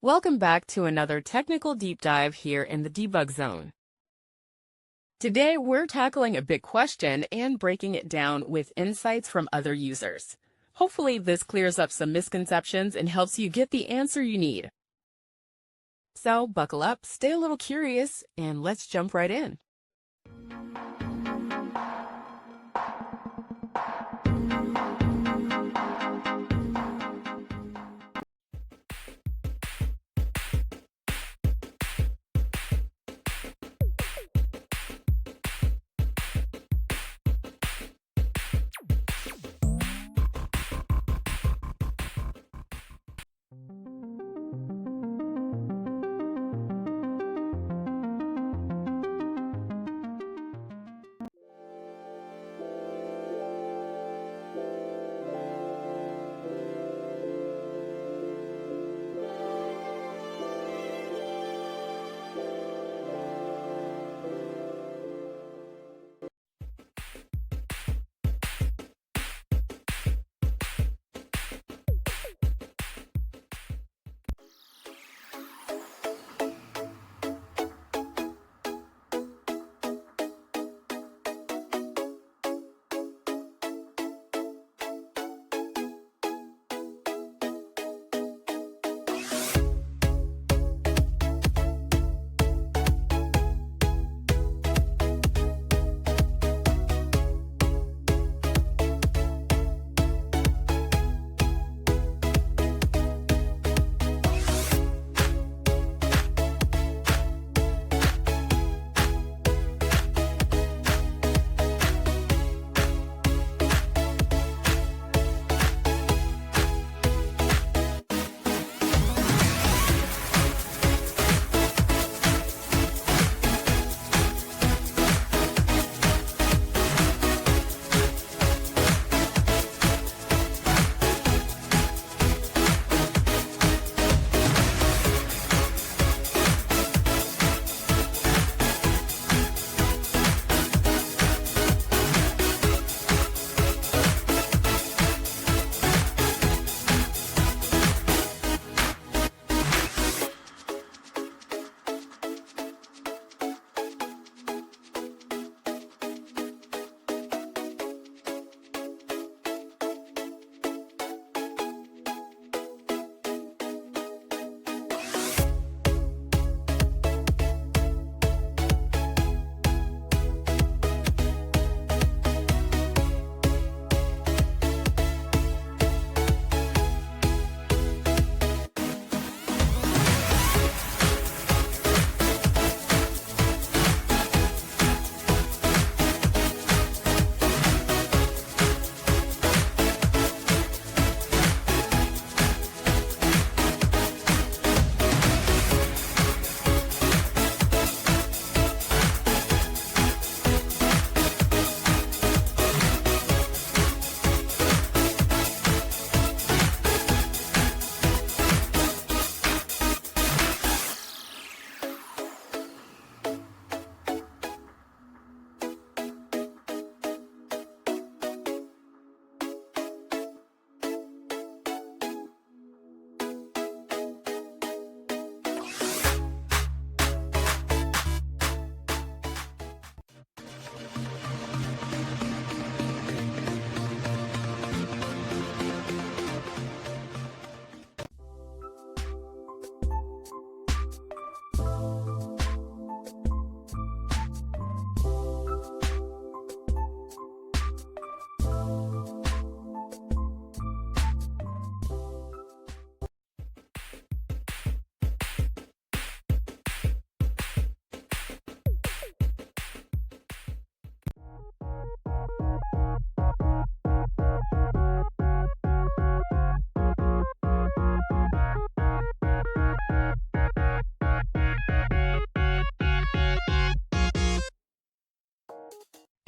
Welcome back to another technical deep dive here in the debug zone. Today, we're tackling a big question and breaking it down with insights from other users. Hopefully, this clears up some misconceptions and helps you get the answer you need. So, buckle up, stay a little curious, and let's jump right in.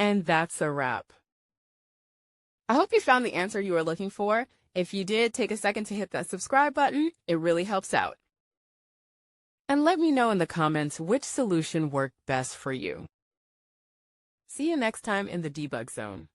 And that's a wrap. I hope you found the answer you were looking for. If you did, take a second to hit that subscribe button. It really helps out. And let me know in the comments which solution worked best for you. See you next time in the debug zone.